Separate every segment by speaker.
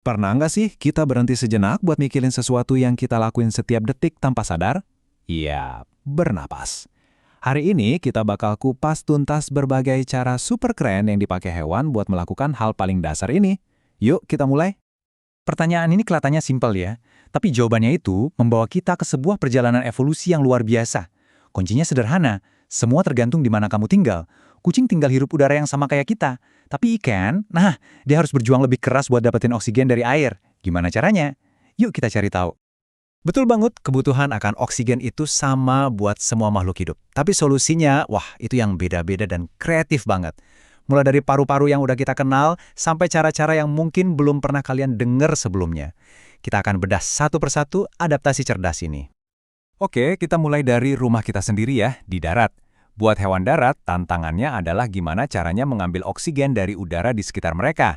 Speaker 1: Pernah nggak sih kita berhenti sejenak buat mikirin sesuatu yang kita lakuin setiap detik tanpa sadar? Iya, bernapas. Hari ini kita bakal kupas tuntas berbagai cara super keren yang dipakai hewan buat melakukan hal paling dasar ini. Yuk kita mulai.
Speaker 2: Pertanyaan ini kelihatannya simpel ya, tapi jawabannya itu membawa kita ke sebuah perjalanan evolusi yang luar biasa. Kuncinya sederhana, semua tergantung di mana kamu tinggal. Kucing tinggal hirup udara yang sama kayak kita. Tapi ikan, dia harus berjuang lebih keras buat dapetin oksigen dari air. Gimana caranya? Yuk kita cari tahu.
Speaker 1: Betul banget, kebutuhan akan oksigen itu sama buat semua makhluk hidup. Tapi solusinya, wah itu yang beda-beda dan kreatif banget. Mulai dari paru-paru yang udah kita kenal, sampai cara-cara yang mungkin belum pernah kalian dengar sebelumnya. Kita akan bedah satu persatu adaptasi cerdas ini. Oke, kita mulai dari rumah kita sendiri ya, di darat. Buat hewan darat, tantangannya adalah gimana caranya mengambil oksigen dari udara di sekitar mereka.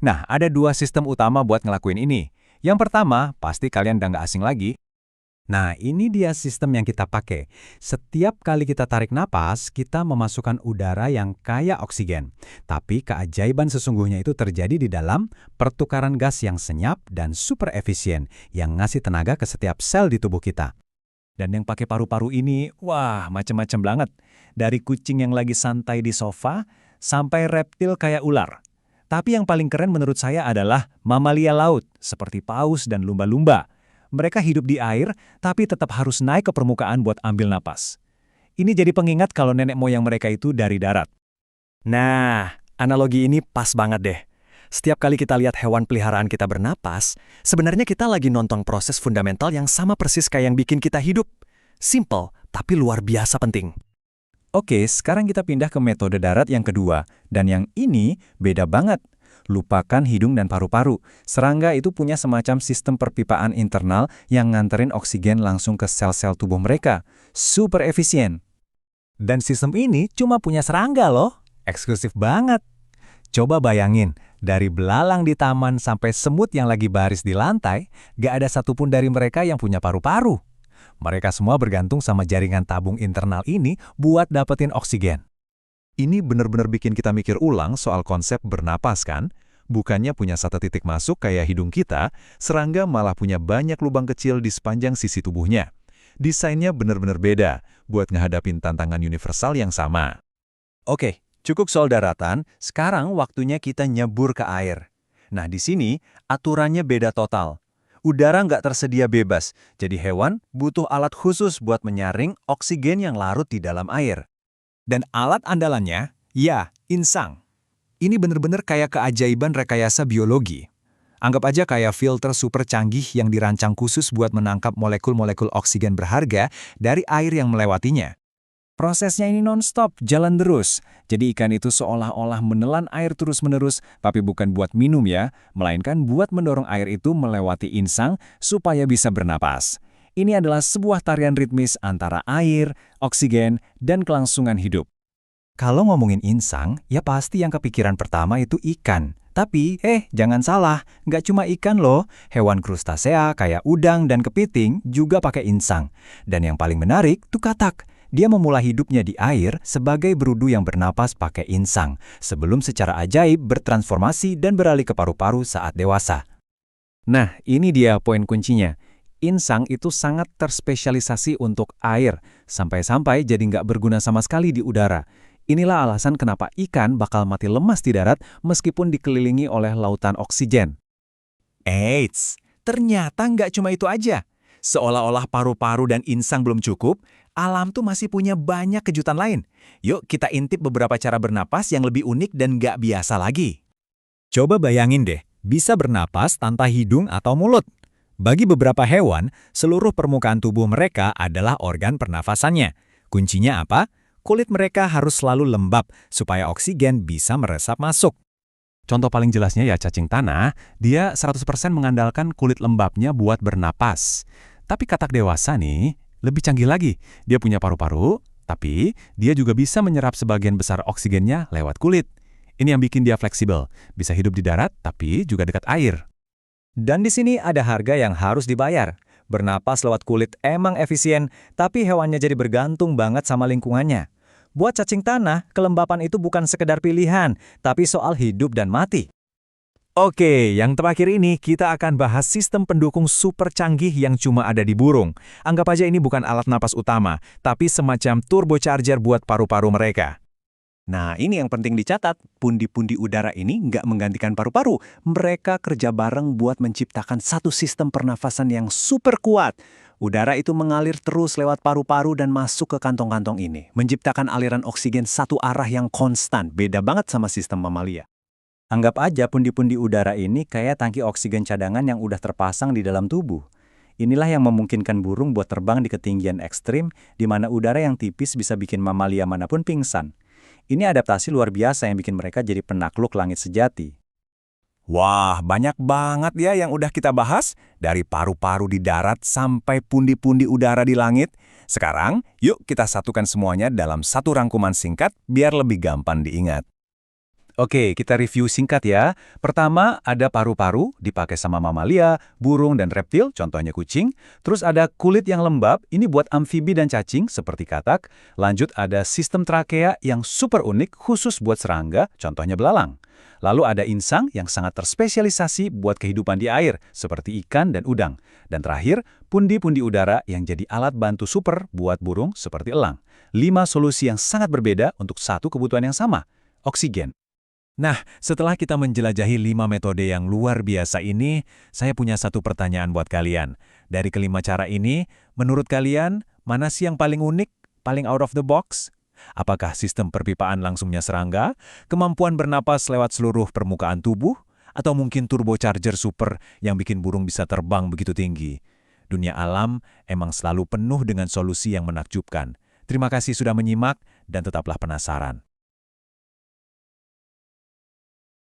Speaker 1: Nah, ada dua sistem utama buat ngelakuin ini. Yang pertama, pasti kalian udah nggak asing lagi. Nah, ini dia sistem yang kita pakai. Setiap kali kita tarik napas, kita memasukkan udara yang kaya oksigen. Tapi keajaiban sesungguhnya itu terjadi di dalam pertukaran gas yang senyap dan super efisien, yang ngasih tenaga ke setiap sel di tubuh kita. Dan yang pakai paru-paru ini, wah macem-macem banget. Dari kucing yang lagi santai di sofa, sampai reptil kayak ular. Tapi yang paling keren menurut saya adalah mamalia laut, seperti paus dan lumba-lumba. Mereka hidup di air, tapi tetap harus naik ke permukaan buat ambil napas. Ini jadi pengingat kalau nenek moyang mereka itu dari darat.
Speaker 3: Nah, analogi ini pas banget deh. Setiap kali kita lihat hewan peliharaan kita bernapas, sebenarnya kita lagi nonton proses fundamental yang sama persis kayak yang bikin kita hidup. Simple, tapi luar biasa penting.
Speaker 1: Oke, sekarang kita pindah ke metode darat yang kedua. Dan yang ini beda banget. Lupakan hidung dan paru-paru. Serangga itu punya semacam sistem perpipaan internal yang nganterin oksigen langsung ke sel-sel tubuh mereka. Super efisien. Dan sistem ini cuma punya serangga loh. Eksklusif banget. Coba bayangin, dari belalang di taman sampai semut yang lagi baris di lantai, gak ada satupun dari mereka yang punya paru-paru. Mereka semua bergantung sama jaringan tabung internal ini buat dapetin oksigen. Ini benar-benar bikin kita mikir ulang soal konsep bernapas kan? Bukannya punya satu titik masuk kayak hidung kita, serangga malah punya banyak lubang kecil di sepanjang sisi tubuhnya. Desainnya benar-benar beda buat ngehadapin tantangan universal yang sama. Oke, cukup soal daratan, sekarang waktunya kita nyebur ke air. Nah di sini aturannya beda total. Udara nggak tersedia bebas, jadi hewan butuh alat khusus buat menyaring oksigen yang larut di dalam air. Dan alat andalannya, ya, insang. Ini benar-benar kayak keajaiban rekayasa biologi. Anggap aja kayak filter super canggih yang dirancang khusus buat menangkap molekul-molekul oksigen berharga dari air yang melewatinya. Prosesnya ini non-stop, jalan terus. Jadi ikan itu seolah-olah menelan air terus-menerus, tapi bukan buat minum ya, melainkan buat mendorong air itu melewati insang supaya bisa bernapas. Ini adalah sebuah tarian ritmis antara air, oksigen, dan kelangsungan hidup. Kalau ngomongin insang, ya pasti yang kepikiran pertama itu ikan. Tapi, jangan salah, nggak cuma ikan loh. Hewan krustasea kayak udang dan kepiting juga pakai insang. Dan yang paling menarik tuh katak. Dia memulai hidupnya di air sebagai berudu yang bernapas pakai insang, sebelum secara ajaib bertransformasi dan beralih ke paru-paru saat dewasa. Nah, ini dia poin kuncinya. Insang itu sangat terspesialisasi untuk air, sampai-sampai jadi nggak berguna sama sekali di udara. Inilah alasan kenapa ikan bakal mati lemas di darat meskipun dikelilingi oleh lautan oksigen. Eits, ternyata nggak cuma itu aja. Seolah-olah paru-paru dan insang belum cukup, alam tuh masih punya banyak kejutan lain. Yuk kita intip beberapa cara bernapas yang lebih unik dan nggak biasa lagi. Coba bayangin deh, bisa bernapas tanpa hidung atau mulut. Bagi beberapa hewan, seluruh permukaan tubuh mereka adalah organ pernafasannya. Kuncinya apa? Kulit mereka harus selalu lembab supaya oksigen bisa meresap masuk. Contoh paling jelasnya ya cacing tanah, dia 100% mengandalkan kulit lembabnya buat bernapas. Tapi katak dewasa nih, lebih canggih lagi. Dia punya paru-paru, tapi dia juga bisa menyerap sebagian besar oksigennya lewat kulit. Ini yang bikin dia fleksibel, bisa hidup di darat tapi juga dekat air. Dan di sini ada harga yang harus dibayar. Bernapas lewat kulit emang efisien, tapi hewannya jadi bergantung banget sama lingkungannya. Buat cacing tanah, kelembapan itu bukan sekedar pilihan, tapi soal hidup dan mati. Oke, yang terakhir ini kita akan bahas sistem pendukung super canggih yang cuma ada di burung. Anggap aja ini bukan alat napas utama, tapi semacam turbocharger buat paru-paru mereka. Nah, ini yang penting dicatat. Pundi-pundi udara ini nggak menggantikan paru-paru. Mereka kerja bareng buat menciptakan satu sistem pernafasan yang super kuat. Udara itu mengalir terus lewat paru-paru dan masuk ke kantong-kantong ini, menciptakan aliran oksigen satu arah yang konstan, beda banget sama sistem mamalia. Anggap aja pundi-pundi udara ini kayak tangki oksigen cadangan yang udah terpasang di dalam tubuh. Inilah yang memungkinkan burung buat terbang di ketinggian ekstrim, di mana udara yang tipis bisa bikin mamalia manapun pingsan. Ini adaptasi luar biasa yang bikin mereka jadi penakluk langit sejati. Wah, banyak banget ya yang udah kita bahas, dari paru-paru di darat sampai pundi-pundi udara di langit. Sekarang, yuk kita satukan semuanya dalam satu rangkuman singkat biar lebih gampang diingat. Oke, kita review singkat ya. Pertama, ada paru-paru, dipakai sama mamalia, burung, dan reptil, contohnya kucing. Terus ada kulit yang lembab, ini buat amfibi dan cacing, seperti katak. Lanjut ada sistem trakea yang super unik, khusus buat serangga, contohnya belalang. Lalu ada insang yang sangat terspesialisasi buat kehidupan di air, seperti ikan dan udang. Dan terakhir, pundi-pundi udara yang jadi alat bantu super buat burung, seperti elang. 5 solusi yang sangat berbeda untuk satu kebutuhan yang sama, oksigen. Nah, setelah kita menjelajahi 5 metode yang luar biasa ini, saya punya satu pertanyaan buat kalian. Dari kelima cara ini, menurut kalian, mana sih yang paling unik, paling out of the box? Apakah sistem perpipaan langsungnya serangga, kemampuan bernapas lewat seluruh permukaan tubuh, atau mungkin turbocharger super yang bikin burung bisa terbang begitu tinggi? Dunia alam emang selalu penuh dengan solusi yang menakjubkan. Terima kasih sudah menyimak dan tetaplah penasaran.